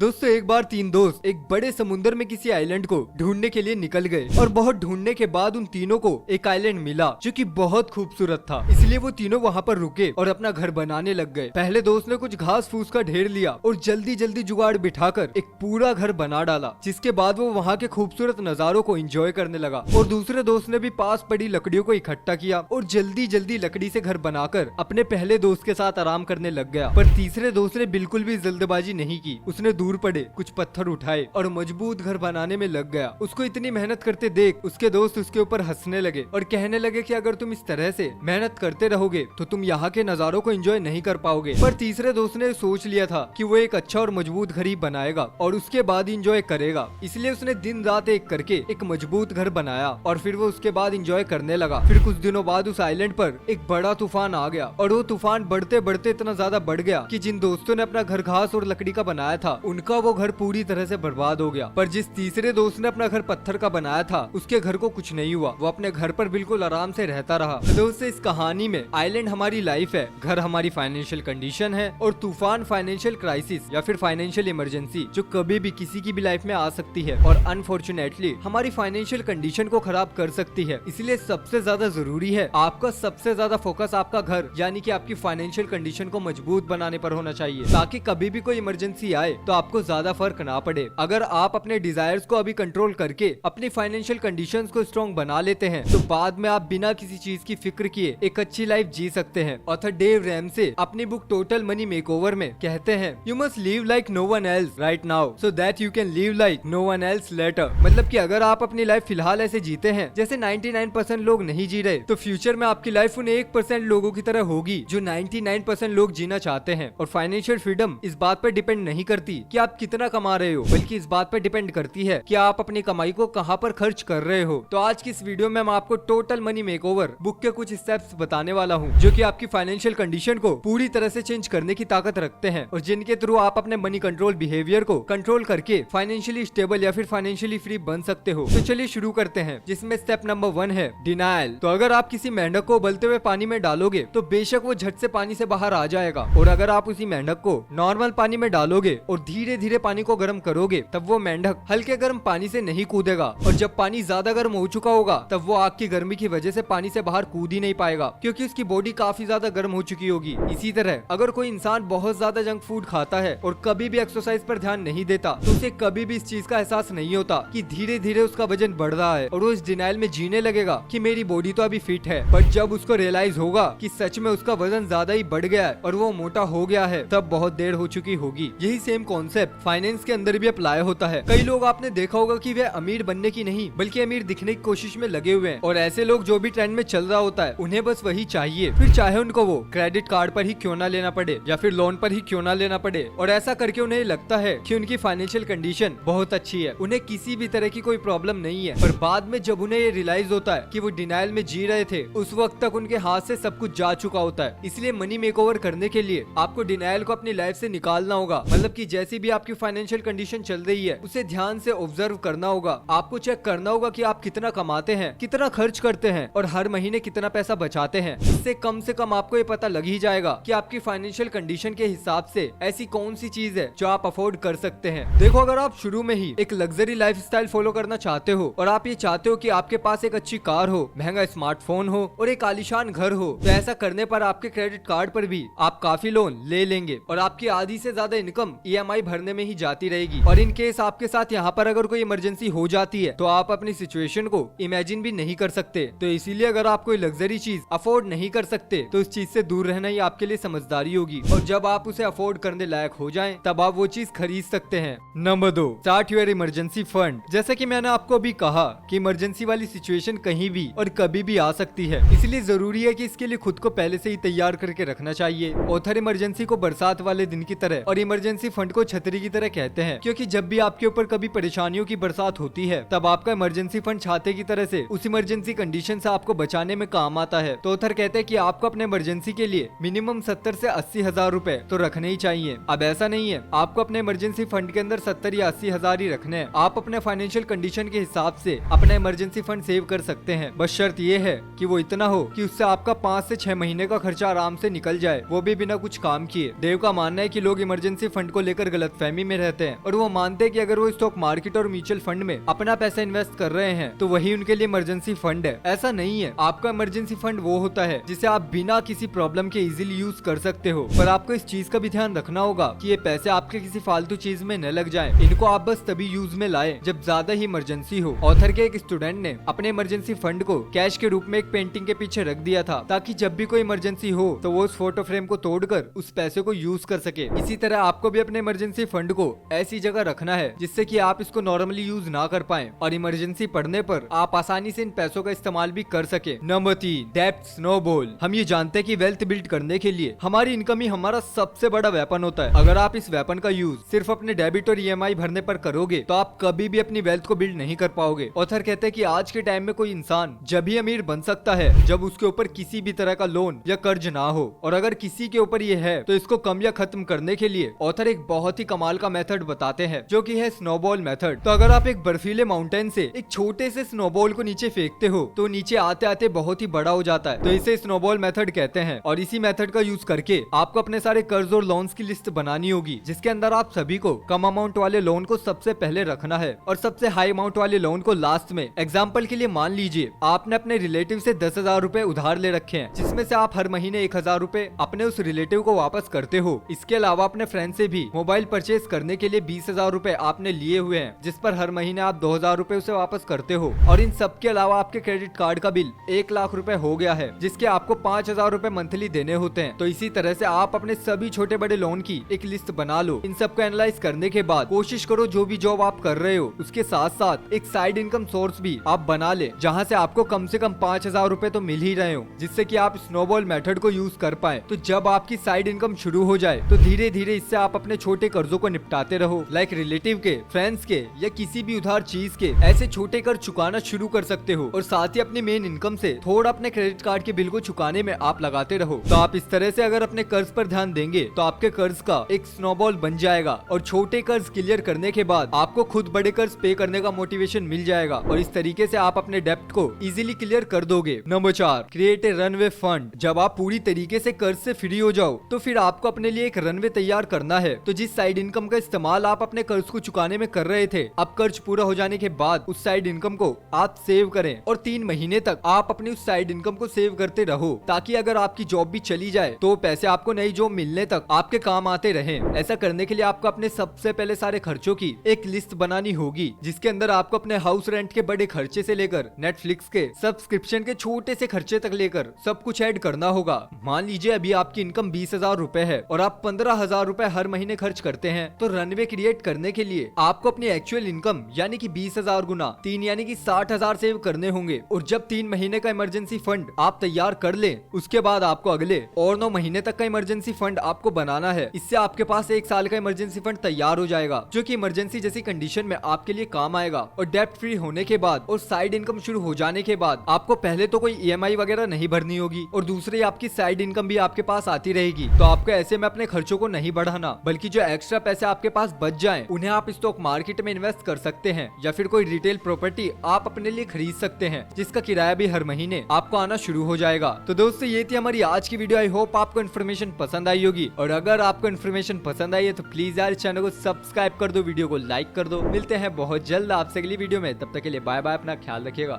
दोस्तों एक बार 3 दोस्त एक बड़े समुद्र में किसी आइलैंड को ढूंढने के लिए निकल गए और बहुत ढूंढने के बाद उन तीनों को एक आइलैंड मिला जो कि बहुत खूबसूरत था। इसलिए वो तीनों वहाँ पर रुके और अपना घर बनाने लग गए। पहले दोस्त ने कुछ घास फूस का ढेर लिया और जल्दी जल्दी जुगाड़ बिठाकर एक पूरा घर बना डाला, जिसके बाद वो वहाँ के खूबसूरत नजारों को एंजॉय करने लगा। और दूसरे दोस्त ने भी पास पड़ी लकड़ियों को इकट्ठा किया और जल्दी जल्दी लकड़ी से घर बनाकर अपने पहले दोस्त के साथ आराम करने लग गया। पर तीसरे दोस्त ने बिल्कुल भी जल्दबाजी नहीं की। उसने दूर पड़े कुछ पत्थर उठाए और मजबूत घर बनाने में लग गया। उसको इतनी मेहनत करते देख उसके दोस्त उसके ऊपर हंसने लगे और कहने लगे कि अगर तुम इस तरह से मेहनत करते रहोगे तो तुम यहाँ के नजारों को एंजॉय नहीं कर पाओगे। पर तीसरे दोस्त ने सोच लिया था कि वो एक अच्छा और मजबूत घर ही बनाएगा और उसके बाद एंजॉय करेगा। इसलिए उसने दिन रात एक करके एक मजबूत घर बनाया और फिर वो उसके बाद एंजॉय करने लगा। फिर कुछ दिनों बाद उस आइलैंड पर एक बड़ा तूफान आ गया और वो तूफान बढ़ते बढ़ते इतना ज्यादा बढ़ गया कि जिन दोस्तों ने अपना घर घास और लकड़ी का बनाया था उनका वो घर पूरी तरह से बर्बाद हो गया। पर जिस तीसरे दोस्त ने अपना घर पत्थर का बनाया था उसके घर को कुछ नहीं हुआ। वो अपने घर पर बिल्कुल आराम से रहता रहा। दोस्तों इस कहानी में आइलैंड हमारी लाइफ है, घर हमारी फाइनेंशियल कंडीशन है और तूफान फाइनेंशियल क्राइसिस या फिर फाइनेंशियल इमरजेंसी जो कभी भी किसी की भी लाइफ में आ सकती है और अनफॉर्चुनेटली हमारी फाइनेंशियल कंडीशन को खराब कर सकती है। इसलिए सबसे ज्यादा जरूरी है आपका सबसे ज्यादा फोकस आपका घर यानी कि आपकी फाइनेंशियल कंडीशन को मजबूत बनाने पर होना चाहिए, ताकि कभी भी कोई इमरजेंसी आए तो आपको ज्यादा फर्क ना पड़े। अगर आप अपने डिजायर्स को अभी कंट्रोल करके अपनी फाइनेंशियल कंडीशंस को स्ट्रॉन्ग बना लेते हैं तो बाद में आप बिना किसी चीज की फिक्र किए एक अच्छी लाइफ जी सकते हैं। ऑथर डेव रैमसे अपनी बुक टोटल मनी मेकओवर में कहते हैं, you must live like no one else right now so that you can live like no one else later. मतलब कि अगर आप अपनी लाइफ फिलहाल ऐसे जीते हैं जैसे 99% लोग नहीं जी रहे तो फ्यूचर में आपकी लाइफ उन 1% लोगों की तरह होगी जो 99% लोग जीना चाहते हैं। और फाइनेंशियल फ्रीडम इस बात पर डिपेंड नहीं करती कि आप कितना कमा रहे हो, बल्कि इस बात पर डिपेंड करती है कि आप अपनी कमाई को कहां पर खर्च कर रहे हो। तो आज की इस वीडियो में मैं आपको टोटल मनी मेकओवर बुक के कुछ स्टेप्स बताने वाला हूं जो कि आपकी फाइनेंशियल कंडीशन को पूरी तरह से चेंज करने की ताकत रखते हैं और जिनके थ्रू आप अपने मनी कंट्रोल बिहेवियर को कंट्रोल करके फाइनेंशियली स्टेबल या फिर फाइनेंशियली फ्री बन सकते हो। तो चलिए शुरू करते हैं, जिसमें स्टेप नंबर 1 है डिनायल। तो अगर आप किसी मेंढक को उबलते हुए पानी में डालोगे तो बेशक वो झट से पानी से बाहर आ जाएगा, और अगर आप उसी मेंढक को नॉर्मल पानी में डालोगे और धीरे धीरे पानी को गर्म करोगे तब वो मेंढक हल्के गर्म पानी से नहीं कूदेगा, और जब पानी ज्यादा गर्म हो चुका होगा तब वो आग की गर्मी की वजह से पानी से बाहर कूद ही नहीं पाएगा क्योंकि उसकी बॉडी काफी ज्यादा गर्म हो चुकी होगी। इसी तरह अगर कोई इंसान बहुत ज्यादा जंक फूड खाता है और कभी भी एक्सरसाइज पर ध्यान नहीं देता तो उसे कभी भी इस चीज का एहसास नहीं होता कि धीरे धीरे उसका वजन बढ़ रहा है और वो इस डिनाइल में जीने लगेगा कि मेरी बॉडी तो अभी फिट है। बट जब उसको रियलाइज होगा कि सच में उसका वजन ज्यादा ही बढ़ गया है और वो मोटा हो गया है तब बहुत देर हो चुकी होगी। यही सेम कॉन्सेप्ट फाइनेंस के अंदर भी अप्लाई होता है। कई लोग आपने देखा होगा कि वे अमीर बनने की नहीं बल्कि अमीर दिखने की कोशिश में लगे हुए हैं, और ऐसे लोग जो भी ट्रेंड में चल रहा होता है उन्हें बस वही चाहिए, फिर चाहे उनको वो क्रेडिट कार्ड पर ही क्यों ना लेना पड़े या फिर लोन पर ही क्यों ना लेना पड़े। और ऐसा करके उन्हें लगता है कि उनकी फाइनेंशियल कंडीशन बहुत अच्छी है, उन्हें किसी भी तरह की कोई प्रॉब्लम नहीं है। पर बाद में जब उन्हें ये रियलाइज होता है कि वो डिनाइल में जी रहे थे उस वक्त तक उनके हाथ से सब कुछ जा चुका होता है। इसलिए मनी मेकओवर करने के लिए आपको डिनाइल को अपनी लाइफ से निकालना होगा। मतलब कि जैसी भी आपकी फाइनेंशियल कंडीशन चल रही है उसे ध्यान से ऑब्जर्व करना होगा। आपको चेक करना होगा कि आप कितना कमाते हैं, कितना खर्च करते हैं और हर महीने कितना पैसा बचाते हैं। इससे कम से कम आपको ये पता लग ही जाएगा कि आपकी फाइनेंशियल कंडीशन के हिसाब से ऐसी कौन सी चीज है जो आप अफोर्ड कर सकते हैं। देखो अगर आप शुरू में ही एक लग्जरी लाइफस्टाइल फॉलो करना चाहते हो और आप ये चाहते हो कि आपके पास एक अच्छी कार हो, महंगा स्मार्टफोन हो और एक आलीशान घर हो, तो ऐसा करने पर आपके क्रेडिट कार्ड पर भी आप काफी लोन ले लेंगे और आपकी आधी से ज्यादा इनकम ईएमआई भरने में ही जाती रहेगी। और इन केस आपके साथ यहाँ पर अगर कोई इमरजेंसी हो जाती है तो आप अपनी सिचुएशन को इमेजिन भी नहीं कर सकते। तो इसीलिए अगर आप कोई लग्जरी चीज अफोर्ड नहीं कर सकते तो उस चीज से दूर रहना ही आपके लिए समझदारी होगी, और जब आप उसे अफोर्ड करने लायक हो जाएं तब आप वो चीज खरीद सकते हैं। Number 2, start your emergency fund. जैसा कि मैंने आपको अभी कहा कि इमरजेंसी वाली सिचुएशन कहीं भी और कभी भी आ सकती है, इसलिए जरूरी है कि इसके लिए खुद को पहले से ही तैयार करके रखना चाहिए। ऑथर इमरजेंसी को बरसात वाले दिन की तरह और इमरजेंसी फंड को छतरी की तरह कहते हैं, क्योंकि जब भी आपके ऊपर कभी परेशानियों की बरसात होती है तब आपका इमरजेंसी फंड छाते की तरह से उस इमरजेंसी कंडीशन से आपको बचाने में काम आता है। तो ऑथर कहते हैं कि आपको अपने इमरजेंसी के लिए मिनिमम 70 से 80 हजार रुपए तो रखने ही चाहिए। अब ऐसा नहीं है आपको अपने इमरजेंसी फंड के अंदर 70 या 80 हजार ही रखने हैं, आप अपने फाइनेंशियल कंडीशन के हिसाब से अपना इमरजेंसी फंड सेव कर सकते हैं। बस शर्त ये है कि वो इतना हो कि उससे आपका 5 से 6 महीने का खर्चा आराम से निकल जाए, वो भी बिना कुछ काम किए। देव का मानना है कि लोग इमरजेंसी फंड को लेकर गलत गलतफहमी में रहते हैं और वो मानते हैं कि अगर वो स्टॉक मार्केट और म्यूचुअल फंड में अपना पैसा इन्वेस्ट कर रहे हैं तो वही उनके लिए इमरजेंसी फंड है। ऐसा नहीं है। आपका इमरजेंसी फंड वो होता है जिसे आप बिना किसी प्रॉब्लम के इजीली यूज कर सकते हो, पर आपको इस चीज का भी ध्यान रखना होगा कि ये पैसे आपके किसी फालतू चीज में न लग जाएं। इनको आप बस तभी यूज में लाएं जब ज्यादा ही इमरजेंसी हो। ऑथर के एक स्टूडेंट ने अपने इमरजेंसी फंड को कैश के रूप में एक पेंटिंग के पीछे रख दिया था ताकि जब भी कोई इमरजेंसी हो तो वो उस फोटो फ्रेम को तोड़कर उस पैसे को यूज कर सके। इसी तरह आपको भी अपने इमरजेंसी फंड को ऐसी जगह रखना है जिससे कि आप इसको नॉर्मली यूज ना कर पाए और इमरजेंसी पड़ने पर आप आसानी से इन पैसों का इस्तेमाल भी कर सके। नंबर 3, डेब्ट स्नोबॉल। हम ये जानते हैं कि वेल्थ बिल्ड करने के लिए हमारी इनकम ही हमारा सबसे बड़ा वेपन होता है। अगर आप इस वेपन का यूज सिर्फ अपने डेबिट और ईएमआई भरने पर करोगे तो आप कभी भी अपनी वेल्थ को बिल्ड नहीं कर पाओगे। ऑथर कहते हैं कि आज के टाइम में कोई इंसान जब भी अमीर बन सकता है जब उसके ऊपर किसी भी तरह का लोन या कर्ज ना हो, और अगर किसी के ऊपर ये है तो इसको कम या खत्म करने के लिए ऑथर एक बहुत ही कमाल का मेथड बताते हैं जो कि है स्नोबॉल मेथड। तो अगर आप एक बर्फीले माउंटेन से एक छोटे से स्नोबॉल को नीचे फेंकते हो तो नीचे आते आते बहुत ही बड़ा हो जाता है, तो इसे स्नोबॉल मेथड कहते हैं। और इसी मेथड का यूज करके आपको अपने सारे कर्ज और लोन्स की लिस्ट बनानी होगी जिसके अंदर आप सभी को कम अमाउंट वाले लोन को सबसे पहले रखना है और सबसे हाई अमाउंट वाले लोन को लास्ट में। एग्जाम्पल के लिए मान लीजिए आपने अपने रिलेटिव से 10,000 रुपए उधार ले रखे हैं जिसमें से आप हर महीने 1,000 रुपए अपने उस रिलेटिव को वापस करते हो। इसके अलावा अपने फ्रेंड से भी मोबाइल परचेज करने के लिए 20,000 रुपए आपने लिए हुए हैं जिस पर हर महीने आप 2,000 रुपए उसे वापस करते हो। और इन सब के अलावा आपके क्रेडिट कार्ड का बिल 1 लाख रुपए हो गया है जिसके आपको 5,000 रुपए मंथली देने होते हैं। तो इसी तरह से आप अपने सभी छोटे बड़े लोन की एक लिस्ट बना लो। इन सबको एनालाइज करने के बाद कोशिश करो जो भी जॉब आप कर रहे हो उसके साथ साथ एक साइड इनकम सोर्स भी आप बना ले जहाँ से आपको कम से कम 5,000 रुपए तो मिल ही रहे हो, जिससे कि आप स्नोबॉल मेथड को यूज कर पाए। तो जब आपकी साइड इनकम शुरू हो जाए तो धीरे धीरे इससे आप अपने छोटे कर्जों को निपटाते रहो, लाइक रिलेटिव के, फ्रेंड्स के या किसी भी उधार चीज के। ऐसे छोटे कर्ज चुकाना शुरू कर सकते हो और साथ ही अपनी मेन इनकम से थोड़ा अपने क्रेडिट कार्ड के बिल को चुकाने में आप लगाते रहो। तो आप इस तरह से अगर अपने कर्ज पर ध्यान देंगे तो आपके कर्ज का एक स्नोबॉल बन जाएगा और छोटे कर्ज क्लियर करने के बाद आपको खुद बड़े कर्ज पे करने का मोटिवेशन मिल जाएगा और इस तरीके से आप अपने डेप्ट को इजीली क्लियर कर दोगे। Number 4, create a runway fund. जब आप पूरी तरीके से कर्ज से फ्री हो जाओ तो फिर आपको अपने लिए एक रनवे तैयार करना है। तो जिस साइड इनकम का इस्तेमाल आप अपने कर्ज को चुकाने में कर रहे थे, अब कर्ज पूरा हो जाने के बाद उस साइड इनकम को आप सेव करें और 3 महीने तक आप अपनी उस साइड इनकम को सेव करते रहो ताकि अगर आपकी जॉब भी चली जाए तो पैसे आपको नई जॉब मिलने तक आपके काम आते रहे। ऐसा करने के लिए आपको अपने सबसे पहले सारे खर्चों की एक लिस्ट बनानी होगी जिसके अंदर आपको अपने हाउस रेंट के बड़े खर्चे से लेकर नेटफ्लिक्स के सब्सक्रिप्शन के छोटे से खर्चे तक लेकर सब कुछ ऐड करना होगा। मान लीजिए अभी आपकी इनकम 20,000 रुपए है और आप 15,000 रुपए हर महीने खर्च करते हैं, तो रनवे क्रिएट करने के लिए आपको अपनी एक्चुअल इनकम यानी कि 20,000 गुना 3 यानी कि 60,000 सेव करने होंगे। और जब 3 महीने का इमरजेंसी फंड आप तैयार कर ले उसके बाद आपको अगले और 9 महीने तक का इमरजेंसी फंड आपको बनाना है। इससे आपके पास 1 साल का इमरजेंसी फंड तैयार हो जाएगा जो कि इमरजेंसी जैसी कंडीशन में आपके लिए काम आएगा। और डेब्ट फ्री होने के बाद और साइड इनकम शुरू हो जाने के बाद आपको पहले तो कोई ईएमआई वगैरह नहीं भरनी होगी और दूसरी आपकी साइड इनकम भी आपके पास आती रहेगी। तो आपको ऐसे में अपने खर्चों को नहीं बढ़ाना बल्कि जो एक्स्ट्रा पैसे आपके पास बच जाएं उन्हें आप स्टॉक मार्केट में इन्वेस्ट कर सकते हैं या फिर कोई रिटेल प्रॉपर्टी आप अपने लिए खरीद सकते हैं जिसका किराया भी हर महीने आपको आना शुरू हो जाएगा। तो दोस्तों ये थी हमारी आज की वीडियो। आई होप आपको इन्फॉर्मेशन पसंद आई होगी और अगर आपको इन्फॉर्मेशन पसंद आई है तो प्लीज यार चैनल को सब्सक्राइब कर दो, वीडियो को लाइक कर दो। मिलते हैं बहुत जल्द आपसे अगली वीडियो में, तब तक के लिए बाय बाय, अपना ख्याल रखिएगा।